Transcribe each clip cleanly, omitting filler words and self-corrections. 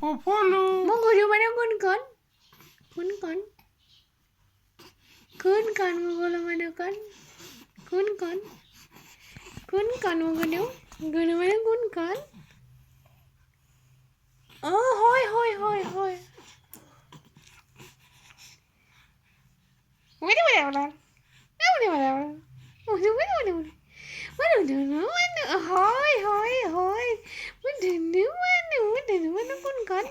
Popolo. Mongolio mana kun kon? Kun kon? Kun kon Mongolio mana kon? Kun kon? Kun kon Mongolio? Mongolio mana kun kon? Oh, hoi hoi hoi hoi. Mana mana mana? Mana mana mana? Mana mana mana? Mana mana? Hoi hoi hoi. Mana mana kun kon?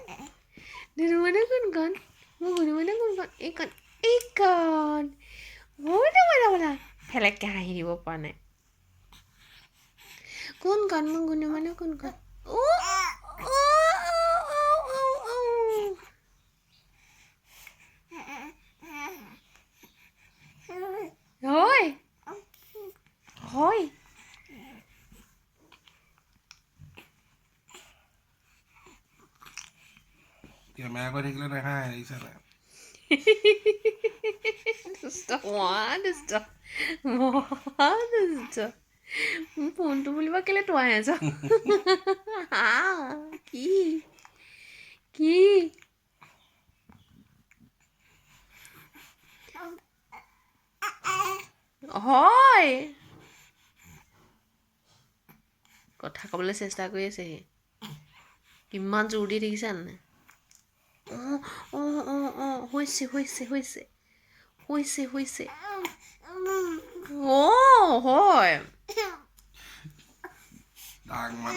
Mana mana kun kon? Mongolio mana kun kon? Ikan ikan. Mana mana mana? Pelek kahi di bawah ni. Kun kon Mongolio mana kun kon? Oh. Thôi Thôi Kìa mẹ có thích lên đây hai đấy sao lại. Dusta Dusta Dusta Punto বুলিবা কেলে তোৱাই আছ কি কি হয় কথা ক'বলৈ চেষ্টা কৰি আছে সি কিমান জোৰ দি দেখিছা নে হৈছে হৈছে হৈছে হৈছে হৈছে হয় Đang mà.